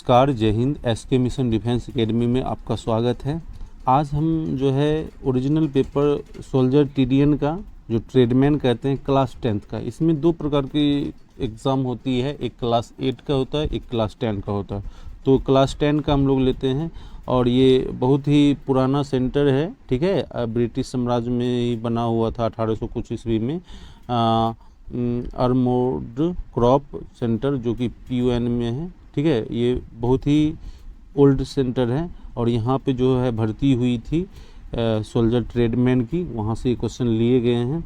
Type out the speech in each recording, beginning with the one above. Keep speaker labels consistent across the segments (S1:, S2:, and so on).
S1: नमस्कार, जय Hind. SK mission defence academy में आपका स्वागत है। आज हम जो है ओरिजिनल पेपर सोल्जर टीडीएन का जो ट्रेडमैन कहते हैं क्लास 10th का, इसमें दो प्रकार की एग्ज़ाम होती है, एक क्लास 8 का होता है, एक क्लास 10 का होता है। तो क्लास 10 का हम लोग लेते हैं और ये बहुत ही पुराना सेंटर है, ठीक है। ब्रिटिश साम्राज्य में ही बना हुआ था 1800 कुछ ईस्वी में। आर्मोर्ड क्रॉप सेंटर जो कि PUN में है, ठीक है। ये बहुत ही ओल्ड सेंटर है और यहाँ पे जो है भर्ती हुई थी सोल्जर ट्रेडमैन की, वहाँ से ये क्वेश्चन लिए गए हैं।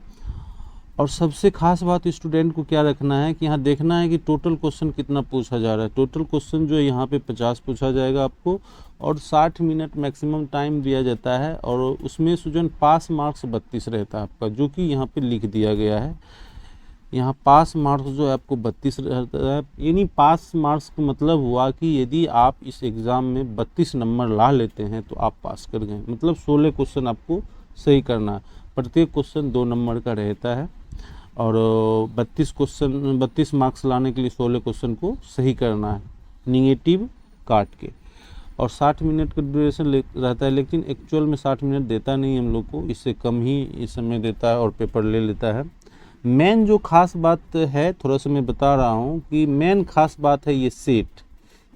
S1: और सबसे खास बात स्टूडेंट को क्या रखना है कि यहाँ देखना है कि टोटल क्वेश्चन कितना पूछा जा रहा है। टोटल क्वेश्चन जो है यहाँ पे 50 पूछा जाएगा आपको और 60 मिनट मैक्सिमम टाइम दिया जाता है। और उसमें स्टूडेंट पास मार्क्स 32 रहता है आपका, जो कि यहाँ पे लिख दिया गया है। यहाँ पास मार्क्स जो है आपको 32 रहता है, यानी पास मार्क्स का मतलब हुआ कि यदि आप इस एग्ज़ाम में 32 नंबर ला लेते हैं तो आप पास कर गए। मतलब 16 क्वेश्चन आपको सही करना है, प्रत्येक क्वेश्चन 2 नंबर का रहता है और 32 मार्क्स लाने के लिए 16 क्वेश्चन को सही करना है निगेटिव काट के। और 60 मिनट का ड्यूरेशन रहता है, लेकिन एक्चुअल में 60 मिनट देता नहीं हम लोग को, इससे कम ही इस समय देता है और पेपर ले लेता है। मेन जो खास बात है, थोड़ा सा मैं बता रहा हूँ कि मेन खास बात है ये सेट।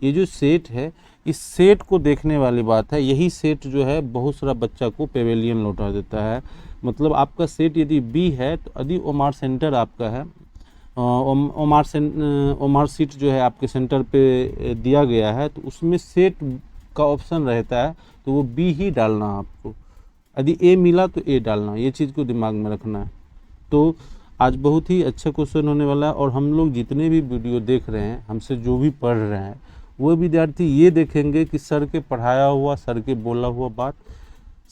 S1: ये जो सेट है, इस सेट को देखने वाली बात है। यही सेट जो है बहुत सारा बच्चा को पेवेलियन लौटा देता है। मतलब आपका सेट यदि B है तो यदि ओमार सेंटर आपका है, ओमार सीट जो है आपके सेंटर पे दिया गया है, तो उसमें सेट का ऑप्शन रहता है, तो वो B ही डालना आपको। यदि A मिला तो A डालना, ये चीज़ को दिमाग में रखना है। तो आज बहुत ही अच्छा क्वेश्चन होने वाला है और हम लोग जितने भी वीडियो देख रहे हैं, हमसे जो भी पढ़ रहे हैं, वो विद्यार्थी ये देखेंगे कि सर के पढ़ाया हुआ, सर के बोला हुआ बात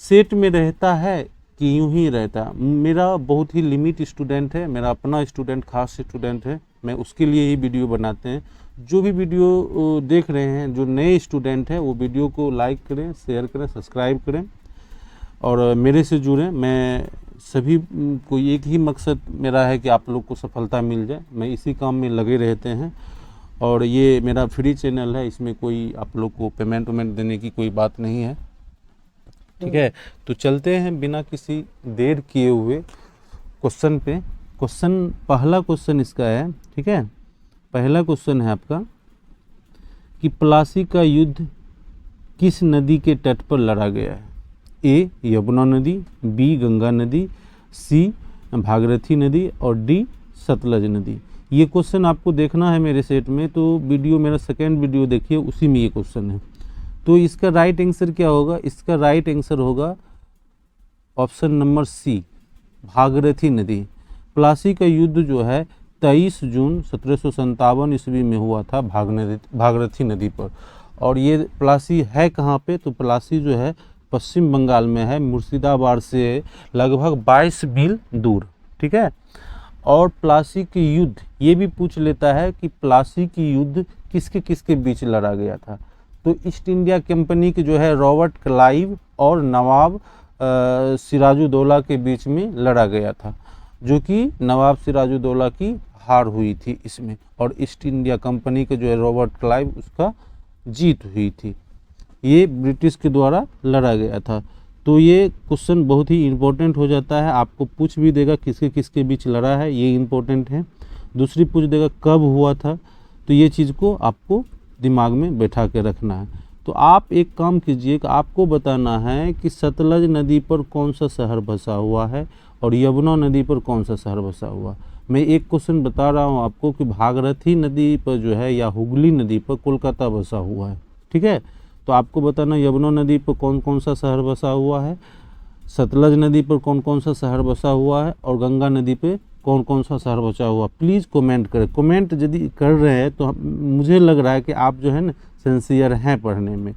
S1: सेट में रहता है कि यूं ही रहता है। मेरा बहुत ही लिमिट स्टूडेंट है, मेरा अपना स्टूडेंट खास स्टूडेंट है, मैं उसके लिए ही वीडियो बनाते हैं। जो भी वीडियो देख रहे हैं, जो नए स्टूडेंट हैं, वो वीडियो को लाइक करें, शेयर करें, सब्सक्राइब करें और मेरे से जुड़ें। मैं सभी को एक ही मकसद मेरा है कि आप लोग को सफलता मिल जाए, मैं इसी काम में लगे रहते हैं। और ये मेरा फ्री चैनल है, इसमें कोई आप लोग को पेमेंट देने की कोई बात नहीं है, ठीक है। तो चलते हैं बिना किसी देर किए हुए क्वेश्चन पे। पहला क्वेश्चन इसका है, ठीक है। पहला क्वेश्चन है आपका कि प्लासी का युद्ध किस नदी के तट पर लड़ा गया है। A यमुना नदी, B गंगा नदी, C भागीरथी नदी और D सतलज नदी। ये क्वेश्चन आपको देखना है मेरे सेट में, तो वीडियो मेरा सेकेंड वीडियो देखिए, उसी में ये क्वेश्चन है। तो इसका राइट आंसर क्या होगा? इसका राइट आंसर होगा ऑप्शन नंबर C भागीरथी नदी। प्लासी का युद्ध जो है 23 जून 1757 ईस्वी में हुआ था भागीरथी नदी पर। और ये प्लासी है कहाँ पे? तो प्लासी जो है पश्चिम बंगाल में है, मुर्शिदाबाद से लगभग 22 मील दूर, ठीक है। और प्लासी की युद्ध ये भी पूछ लेता है कि प्लासी की युद्ध किसके किसके बीच लड़ा गया था। तो ईस्ट इंडिया कंपनी के जो है रॉबर्ट क्लाइव और नवाब सिराजुद्दौला के बीच में लड़ा गया था, जो कि नवाब सिराजुद्दौला की हार हुई थी इसमें, और ईस्ट इंडिया कंपनी के जो है रॉबर्ट क्लाइव, उसका जीत हुई थी। ये ब्रिटिश के द्वारा लड़ा गया था। तो ये क्वेश्चन बहुत ही इम्पोर्टेंट हो जाता है, आपको पूछ भी देगा किसके किसके बीच लड़ा है, ये इम्पोर्टेंट है। दूसरी पूछ देगा कब हुआ था, तो ये चीज़ को आपको दिमाग में बैठा के रखना है। तो आप एक काम कीजिए कि आपको बताना है कि सतलज नदी पर कौन सा शहर बसा हुआ है और यमुना नदी पर कौन सा शहर बसा हुआ। मैं एक क्वेश्चन बता रहा हूँ आपको कि भागीरथी नदी पर जो है या हुगली नदी पर कोलकाता बसा हुआ है, ठीक है। तो आपको बताना यमुना नदी पर कौन कौन सा शहर बसा हुआ है, सतलज नदी पर कौन कौन सा शहर बसा हुआ है और गंगा नदी पे कौन कौन सा शहर बचा हुआ। प्लीज़ कमेंट करें। कमेंट यदि कर रहे हैं तो मुझे लग रहा है कि आप जो है ना सिंसियर हैं पढ़ने में,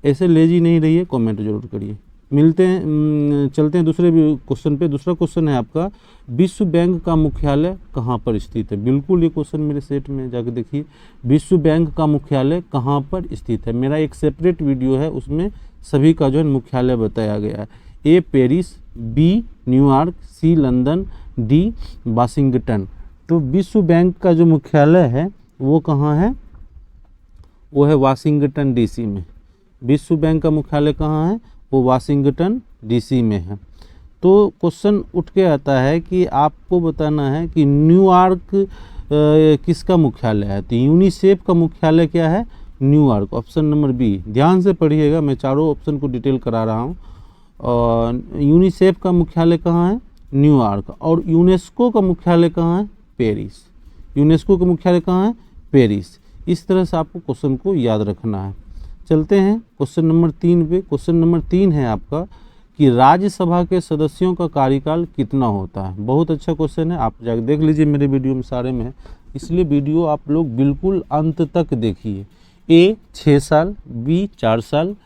S1: ऐसे लेजी नहीं रहिए, कमेंट जरूर करिए। मिलते हैं, चलते हैं दूसरे क्वेश्चन पे। दूसरा क्वेश्चन है आपका, विश्व बैंक का मुख्यालय कहाँ पर स्थित है। बिल्कुल ये क्वेश्चन मेरे सेट में जाकर देखिए, विश्व बैंक का मुख्यालय कहाँ पर स्थित है। मेरा एक सेपरेट वीडियो है, उसमें सभी का जो है मुख्यालय बताया गया है। A Paris, B New York, C London, D Washington. तो विश्व बैंक का जो मुख्यालय है वो कहाँ है? वो है वाशिंगटन डीसी में। विश्व बैंक का मुख्यालय कहाँ है? वो वाशिंगटन डीसी में है। तो क्वेश्चन उठ के आता है कि आपको बताना है कि न्यूयॉर्क किसका मुख्यालय है? तो यूनिसेफ का मुख्यालय क्या है? न्यूयॉर्क। Option number B. ध्यान से पढ़िएगा, मैं चारों ऑप्शन को डिटेल करा रहा हूँ। और यूनिसेफ का मुख्यालय कहाँ है? न्यूयॉर्क। और यूनेस्को का मुख्यालय कहाँ है? पेरिस। यूनेस्को का मुख्यालय कहाँ है? पेरिस। इस तरह से आपको क्वेश्चन को याद रखना है। चलते हैं क्वेश्चन नंबर 3 पे। क्वेश्चन नंबर 3 है आपका कि राज्यसभा के सदस्यों का कार्यकाल कितना होता है? बहुत अच्छा क्वेश्चन है, आप जाकर देख लीजिए, मेरे वीडियो में सारे में है, इसलिए वीडियो आप लोग बिल्कुल अंत तक देखिए। ए 6 साल, बी 4 साल,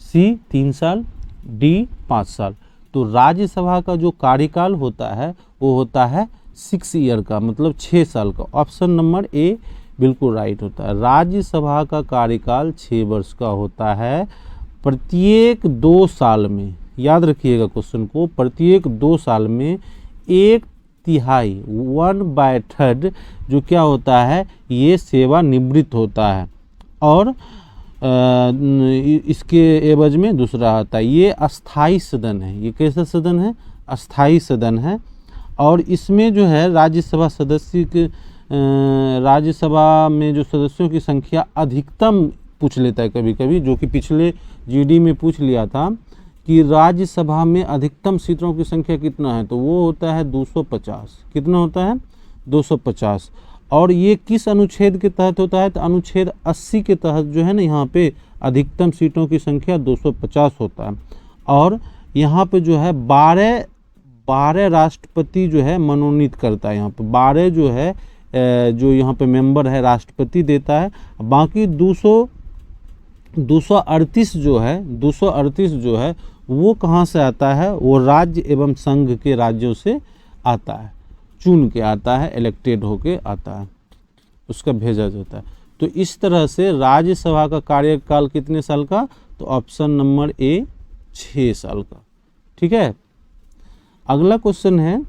S1: सी 3 साल, डी 5 साल। तो राज्यसभा का जो कार्यकाल होता है वो होता है 6 ईयर का, मतलब 6 साल का। ऑप्शन नंबर ए बिल्कुल राइट होता है। राज्यसभा का कार्यकाल 6 वर्ष का होता है। प्रत्येक 2 साल में, याद रखिएगा क्वेश्चन को, प्रत्येक 2 साल में 1/3 1/3 जो क्या होता है, ये सेवानिवृत्त होता है। और इसके एवज में दूसरा आता है, ये अस्थाई सदन है। ये कैसा सदन है? अस्थाई सदन है। और इसमें जो है राज्यसभा सदस्य के राज्यसभा में जो सदस्यों की संख्या अधिकतम पूछ लेता है कभी कभी, जो कि पिछले जीडी में पूछ लिया था कि राज्यसभा में अधिकतम सीटों की संख्या कितना है, तो वो होता है 250। कितना होता है? 250। और ये किस अनुच्छेद के तहत होता है? तो अनुच्छेद 80 के तहत जो है ना, यहाँ पे अधिकतम सीटों की संख्या 250 होता है। और यहाँ पे जो है 12 राष्ट्रपति जो है मनोनीत करता है। यहाँ पे 12 जो है जो यहाँ पे मेंबर है राष्ट्रपति देता है। बाकी 238 जो है वो कहाँ से आता है? वो राज्य एवं संघ के राज्यों से आता है, चुन के आता है, इलेक्टेड होके आता है, उसका भेजा जाता है। तो इस तरह से राज्यसभा का कार्यकाल कितने साल का? तो ऑप्शन नंबर ए 6 साल का। ठीक है। अगला क्वेश्चन है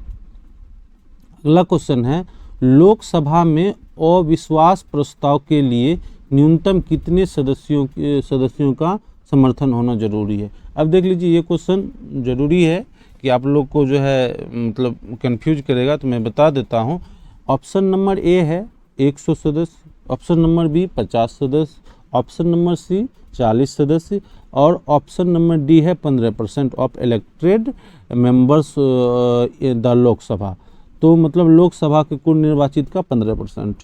S1: लोकसभा में अविश्वास प्रस्ताव के लिए न्यूनतम कितने सदस्यों का समर्थन होना जरूरी है? अब देख लीजिए, ये क्वेश्चन जरूरी है कि आप लोग को जो है मतलब कंफ्यूज करेगा, तो मैं बता देता हूँ। ऑप्शन नंबर ए है 100 सदस्य, ऑप्शन नंबर बी 50 सदस्य, ऑप्शन नंबर सी 40 सदस्य, और ऑप्शन नंबर डी है 15% of elected members the Lok Sabha. तो मतलब लोकसभा के कुल निर्वाचित का 15%।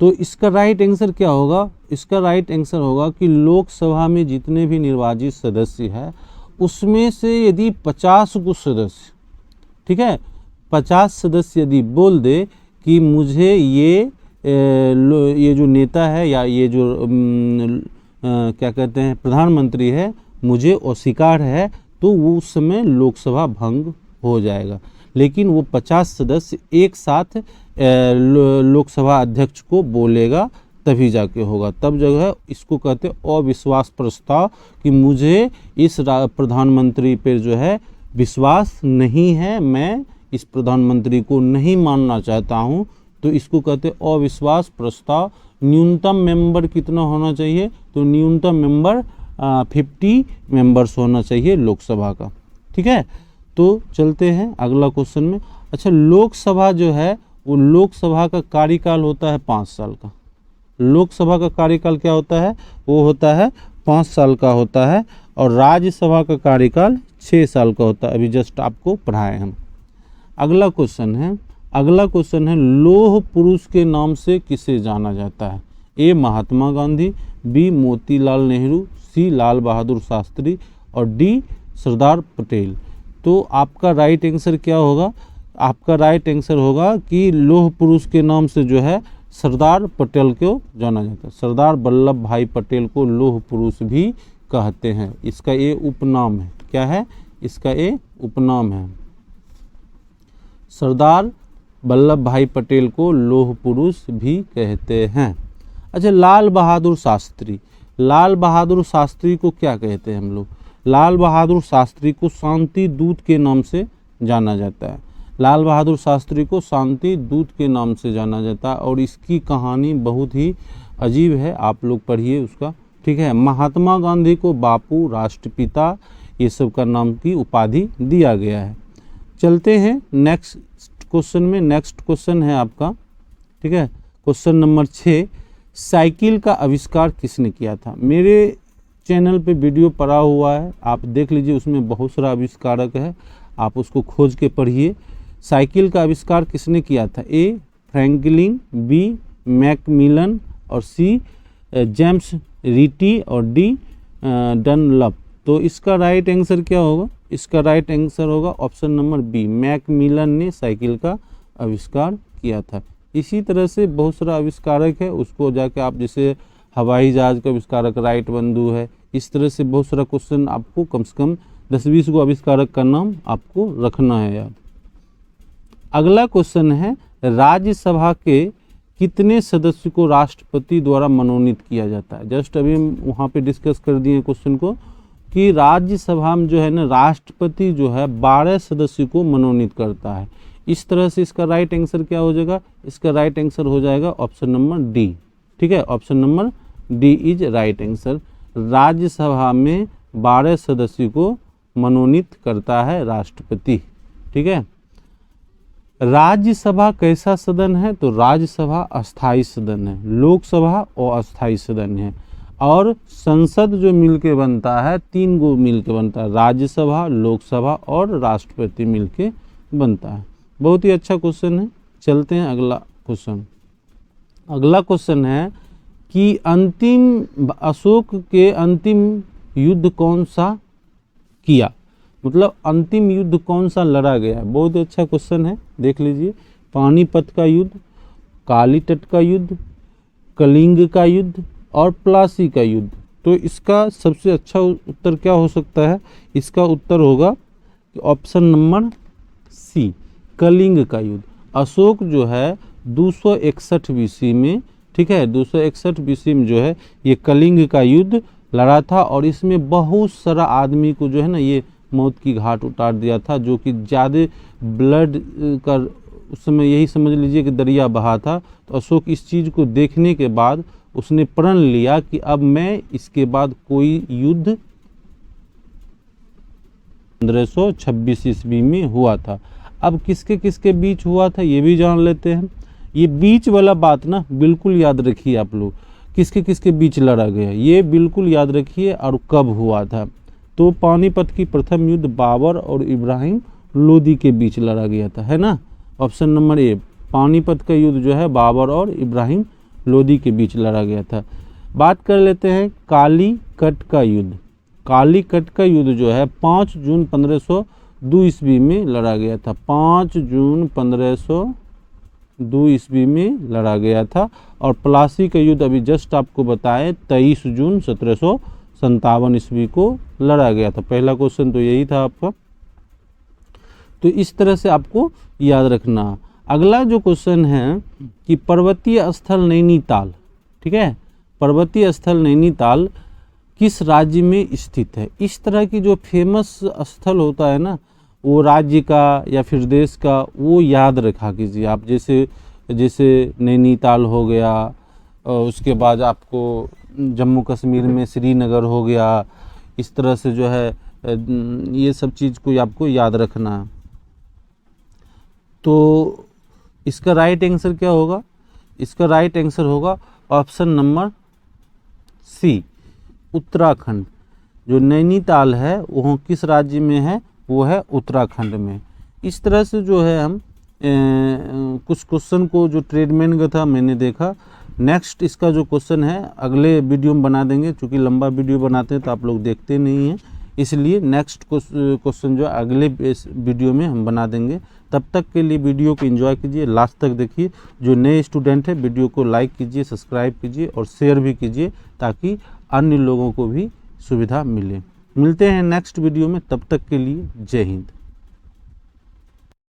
S1: तो इसका राइट आंसर क्या होगा? इसका राइट आंसर होगा कि लोकसभा में जितने भी निर्वाचित सदस्य हैं उसमें से यदि 50 कुछ सदस्य, ठीक है, 50 सदस्य यदि बोल दे कि मुझे ये जो नेता है या ये जो क्या कहते हैं प्रधानमंत्री है, मुझे अस्वीकार है, तो वो उस समय लोकसभा भंग हो जाएगा। लेकिन वो 50 सदस्य एक साथ लोकसभा अध्यक्ष को बोलेगा तभी जाके होगा, तब जो है इसको कहते हैं अविश्वास प्रस्ताव, कि मुझे इस प्रधानमंत्री पर जो है विश्वास नहीं है, मैं इस प्रधानमंत्री को नहीं मानना चाहता हूँ, तो इसको कहते हैं अविश्वास प्रस्ताव। न्यूनतम मेंबर कितना होना चाहिए? तो न्यूनतम मेंबर 50 मेंबर्स होना चाहिए लोकसभा का। ठीक है, तो चलते हैं अगला क्वेश्चन में। अच्छा, लोकसभा जो है वो लोकसभा का कार्यकाल होता है 5 साल का। लोकसभा का कार्यकाल क्या होता है? वो होता है 5 साल का होता है। और राज्यसभा का कार्यकाल 6 साल का होता है। अभी जस्ट आपको पढ़ाए हम। अगला क्वेश्चन है लौह पुरुष के नाम से किसे जाना जाता है? ए महात्मा गांधी, बी मोतीलाल नेहरू, सी लाल बहादुर शास्त्री, और डी सरदार पटेल। तो आपका राइट आंसर क्या होगा? आपका राइट आंसर होगा कि लौह पुरुष के नाम से जो है सरदार पटेल को जाना जाता है। सरदार वल्लभ भाई पटेल को लौह पुरुष भी कहते हैं। इसका ये उपनाम है। क्या है? इसका ये उपनाम है। सरदार वल्लभ भाई पटेल को लौह पुरुष भी कहते हैं। अच्छा, लाल बहादुर शास्त्री को क्या कहते हैं हम लोग? लाल बहादुर शास्त्री को शांति दूत के नाम से जाना जाता है। लाल बहादुर शास्त्री को शांति दूत के नाम से जाना जाता है। और इसकी कहानी बहुत ही अजीब है, आप लोग पढ़िए उसका, ठीक है। महात्मा गांधी को बापू, राष्ट्रपिता, ये सब का नाम की उपाधि दिया गया है। चलते हैं नेक्स्ट क्वेश्चन में। नेक्स्ट क्वेश्चन है आपका, ठीक है, क्वेश्चन नंबर 6, साइकिल का आविष्कार किसने किया था। मेरे चैनल पे वीडियो पड़ा हुआ है, आप देख लीजिए, उसमें बहुत सारा आविष्कारक है, आप उसको खोज के पढ़िए। साइकिल का आविष्कार किसने किया था। ए फ्रैंकलिन, बी मैकमिलन, और सी जेम्स रीटी, और डी डनलप। तो इसका राइट आंसर क्या होगा। इसका राइट आंसर होगा ऑप्शन नंबर बी, मैकमिलन ने साइकिल का आविष्कार किया था। इसी तरह से बहुत सारा आविष्कारक है, उसको जाके आप, जैसे हवाई जहाज का आविष्कारक राइट बंधु है, इस तरह से बहुत सारा क्वेश्चन आपको कम से कम 10-20 को आविष्कारक का नाम आपको रखना है यार। अगला क्वेश्चन है, राज्यसभा के कितने सदस्य को राष्ट्रपति द्वारा मनोनीत किया जाता है। जस्ट अभी हम वहाँ पे डिस्कस कर दिए क्वेश्चन को कि राज्यसभा में जो है ना, राष्ट्रपति जो है 12 सदस्य को मनोनीत करता है। इस तरह से इसका राइट आंसर क्या हो जाएगा। इसका राइट आंसर हो जाएगा ऑप्शन नंबर डी, ठीक है। Option number D is right answer. Rajya Sabha में 12 सदस्य को मनोनीत करता है राष्ट्रपति, ठीक है। राज्यसभा कैसा सदन है। तो राज्यसभा अस्थाई सदन है, लोकसभा और अस्थाई सदन है। और संसद जो मिलके बनता है, 3 गो मिलके बनता है, राज्यसभा, लोकसभा और राष्ट्रपति मिलके बनता है। बहुत ही अच्छा क्वेश्चन है। चलते हैं अगला क्वेश्चन। अगला क्वेश्चन है कि अशोक के अंतिम युद्ध कौन सा किया, मतलब अंतिम युद्ध कौन सा लड़ा गया। बहुत अच्छा क्वेश्चन है, देख लीजिए। पानीपत का युद्ध, काली तट का युद्ध, कलिंग का युद्ध और प्लासी का युद्ध। तो इसका सबसे अच्छा उत्तर क्या हो सकता है। इसका उत्तर होगा ऑप्शन नंबर सी, कलिंग का युद्ध। अशोक जो है 261 बीसी में, ठीक है, 261 बीसी में जो है ये कलिंग का युद्ध लड़ा था। और इसमें बहुत सारा आदमी को जो है ना, ये मौत की घाट उतार दिया था, जो कि ज़्यादा ब्लड का उस समय यही समझ लीजिए कि दरिया बहा था। तो अशोक इस चीज़ को देखने के बाद उसने प्रण लिया कि अब मैं इसके बाद कोई युद्ध 1526 ईस्वी में हुआ था। अब किसके किसके बीच हुआ था ये भी जान लेते हैं। ये बीच वाला बात ना बिल्कुल याद रखिए आप लोग, किसके किसके बीच लड़ा गया ये बिल्कुल याद रखिए और कब हुआ था। तो पानीपत की प्रथम युद्ध बाबर और इब्राहिम लोदी के बीच लड़ा गया था, है ना। ऑप्शन नंबर ए, पानीपत का युद्ध जो है बाबर और इब्राहिम लोदी के बीच लड़ा गया था। बात कर लेते हैं काली कट का युद्ध। काली कट का युद्ध जो है 5 जून 1502 ईस्वी में लड़ा गया था। 5 जून 1502 ईस्वी में लड़ा गया था। और प्लासी का युद्ध अभी जस्ट आपको बताएं 23 जून 1757 ईस्वी को लड़ा गया था। पहला क्वेश्चन तो यही था आपका, तो इस तरह से आपको याद रखना। अगला जो क्वेश्चन है कि पर्वतीय स्थल नैनीताल, ठीक है, पर्वतीय स्थल नैनीताल किस राज्य में स्थित है। इस तरह की जो फेमस स्थल होता है ना, वो राज्य का या फिर देश का, वो याद रखा कीजिए आप। जैसे नैनीताल हो गया, उसके बाद आपको जम्मू कश्मीर में श्रीनगर हो गया। इस तरह से जो है ये सब चीज़ को आपको याद रखना है। तो इसका राइट आंसर क्या होगा। इसका राइट आंसर होगा ऑप्शन नंबर सी, उत्तराखंड। जो नैनीताल है वो किस राज्य में है, वो है उत्तराखंड में। इस तरह से जो है हम कुछ क्वेश्चन को जो ट्रेडमैन का था मैंने देखा। नेक्स्ट इसका जो क्वेश्चन है अगले वीडियो में बना देंगे, क्योंकि लंबा वीडियो बनाते हैं तो आप लोग देखते नहीं हैं, इसलिए नेक्स्ट क्वेश्चन जो अगले वीडियो में हम बना देंगे। तब तक के लिए वीडियो को एंजॉय कीजिए, लास्ट तक देखिए। जो नए स्टूडेंट है वीडियो को लाइक कीजिए, सब्सक्राइब कीजिए और शेयर भी कीजिए, ताकि अन्य लोगों को भी सुविधा मिले। मिलते हैं नेक्स्ट वीडियो में, तब तक के लिए जय हिंद।